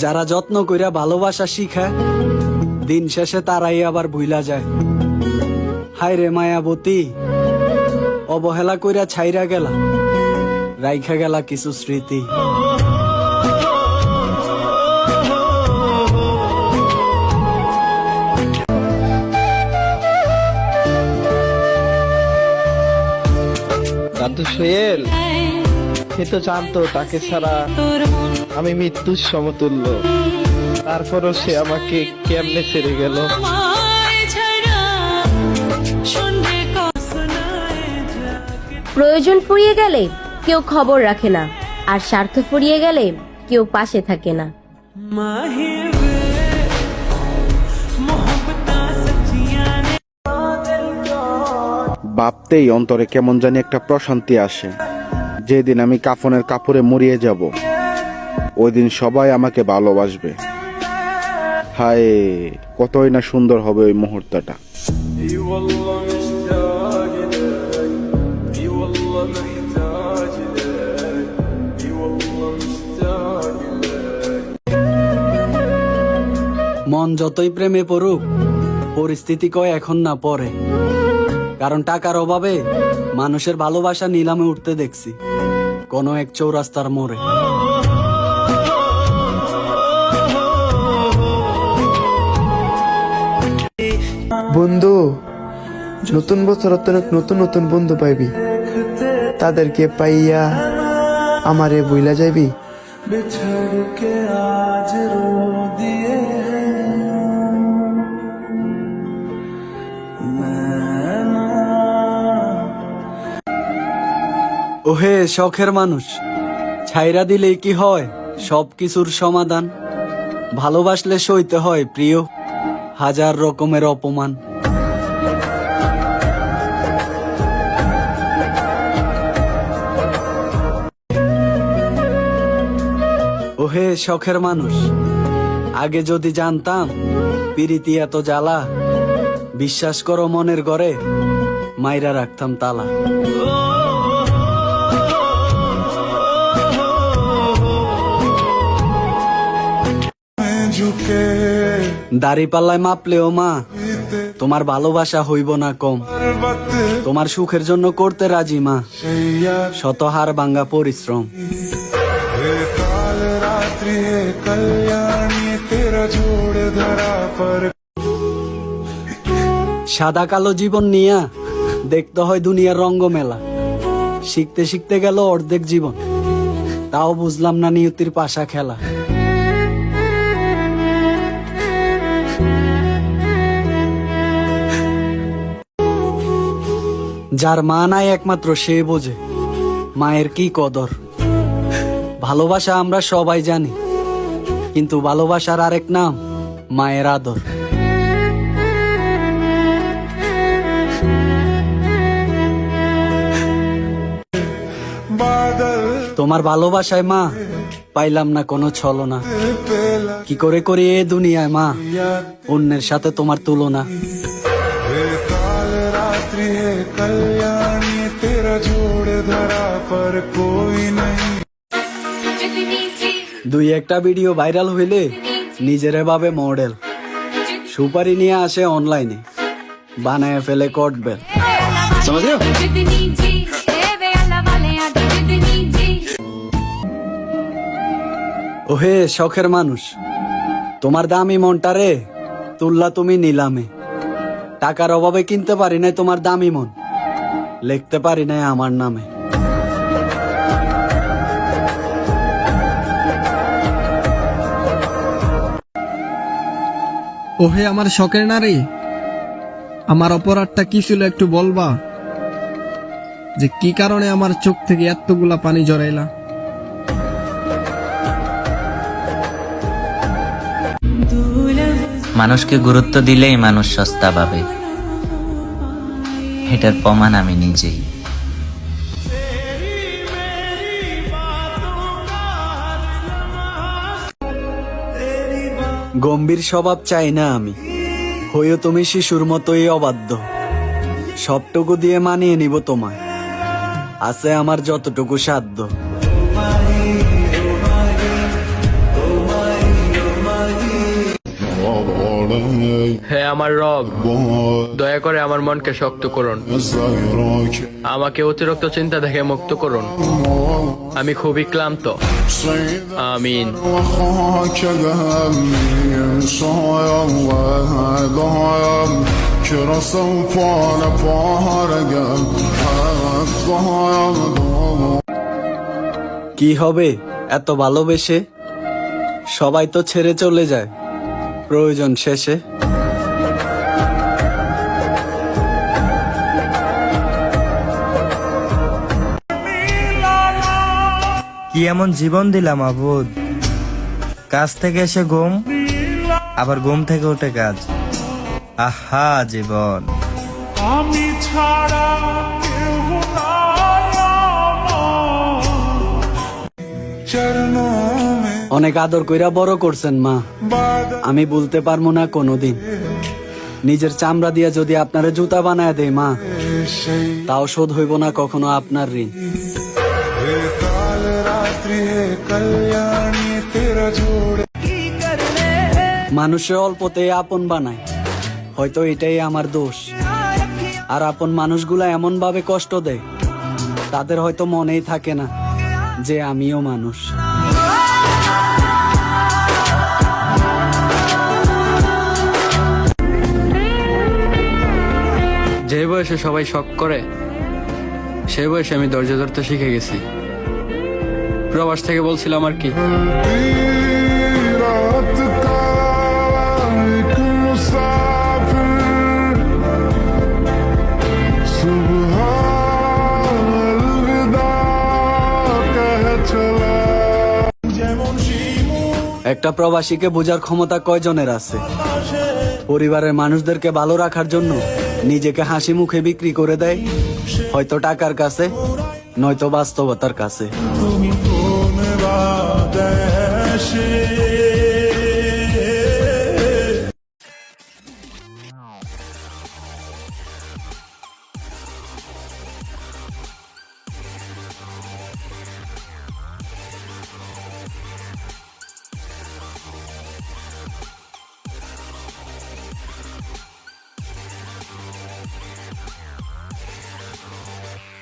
যারা যত্ন কইরা ভালোবাসা শিখায় দিন শেষে তারাই আবার ভুইলা যায়। হায় রে মায়াবতী, অবহেলা কইরা ছাইরা গেলা, রাইখা গেলা কিছু স্মৃতি। দাদু সোহেল সে তো জানতো তাকে ছাড়া আমি মৃত্যুর সমতুল্য, তারপরও সে আমাকে কেমনে ছেড়ে গেল। প্রয়োজন ফুরিয়ে গেলে কেউ খবর রাখে না, আর স্বার্থ ফুরিয়ে গেলে কেউ পাশে থাকে না। ভাবতেই অন্তরে কেমন জানি একটা প্রশান্তি আসে। যেদিন আমি কাফনের কাপড়ে মরিয়ে যাব, ওই দিন সবাই আমাকে ভালোবাসবে। হায়, কতই না সুন্দর হবে ওই মুহূর্তটা। মন যতই প্রেমে পড়ুক, পরিস্থিতি কয় এখন না পরে। কারণ টাকার অভাবে মানুষের ভালোবাসা নিলামে উঠতে দেখছি কোন এক চৌরাস্তার মোড়ে। বন্ধু, নতুন বছর অনেক নতুন নতুন বন্ধু পাইবি, তাদেরকে পাইয়া আমারে বইলা যাইবি। ওহে শখের মানুষ, ছাইরা দিলেই কি হয় সব কিছুর সমাধান। ভালোবাসলে সইতে হয় প্রিয় হাজার রকমের অপমান। ওহে শখের মানুষ, আগে যদি জানতাম পিরিতি এত জ্বালা, বিশ্বাস করো মনের ঘরে মাইরা রাখতাম তালা। দাড়ি পাল্লায় মাপলেও মা তোমার ভালোবাসা হইব না কম। তোমার সুখের জন্য করতে রাজি মা শত হার ভাঙ্গা পরিশ্রম। সাদা কালো জীবন নিয়া দেখতে হয় দুনিয়ার রঙ্গমেলা। শিখতে শিখতে গেল অর্ধেক জীবন, তাও বুঝলাম না নিয়তির পাশা খেলা। যার মা নাই একমাত্র সে বোঝে মায়ের কি কদর। ভালোবাসা আমরা সবাই জানি, কিন্তু ভালোবাসার আরেক নাম মায়ের আদর। তোমার ভালোবাসায় মা পাইলাম না কোনো ছলনা। কি করে করি এ দুনিয়ায় মা অন্যের সাথে তোমার তুলনা। দুই একটা ভিডিও ভাইরাল হইলে নিজের ভাবে মডেল। সুপারি নিয়ে আসে অনলাইনে, বানায় ফেলে কট বেল। ওহে শখের মানুষ, তোমার দামি মনটারে তুললা তুমি নিলামে। টাকার অভাবে কিনতে পারি নাই তোমার দামি মন, লিখতে পারি নাই আমার নামে। ওহে আমার শখের নারী, আমার অপরাধটা কি ছিল একটু বলবা? যে কি কারণে আমার চোখ থেকে এতগুলা পানি জড়াইলা? মানুষকে গুরুত্ব দিলেই মানুষ সস্তা পাবে, এটার প্রমাণ আমি নিজেই। গম্ভীর স্বভাব চাই না আমি, হইও তুমি শিশুর মতোই অবাধ্য। সবটুকু দিয়ে মানিয়ে নিব তোমায়, আছে আমার যতটুকু সাধ্য। আমার রব, দয়া করে আমার মনকে শক্ত করুন, আমাকে অতিরিক্ত চিন্তা থেকে মুক্ত করুন, আমি খুবই ক্লান্ত। আমিন। কি হবে এত ভালোবেসে? সবাই তো ছেড়ে চলে যায় প্রয়োজন শেষে। কি এমন জীবন দিলাম আবুদ, কাজ থেকে এসে ঘুম, আবার ঘুম থেকে উঠে কাজ। আহা জীবন। অনেক আদর কইরা বড় করছেন মা, আমি বলতে পারবো না কোনোদিন। নিজের চামড়া দিয়া যদি আপনারে জুতা বানায় দেয় মা, তাও শোধ হইব না কখনো আপনার ঋণ। মানুষে অল্পতে আপন বানায়, হয়তো এটাই আমার দোষ। আর আপন মানুষগুলা এমন ভাবে কষ্ট দেয়, তাদের হয়তো মনেই থাকে না যে আমিও মানুষ। যে বয়সে সবাই শখ করে, সেই বয়সে আমি ধৈর্য ধরতে শিখে গেছি। প্রবাস থেকে বলছিলাম আর কি। একটা প্রবাসীকে বোঝার ক্ষমতা কয়জনের আছে? পরিবারের মানুষদেরকে ভালো রাখার জন্য নিজেকে হাসি মুখে বিক্রি করে দেয়, হয়তো টাকার কাছে, নয়তো বাস্তবতার কাছে।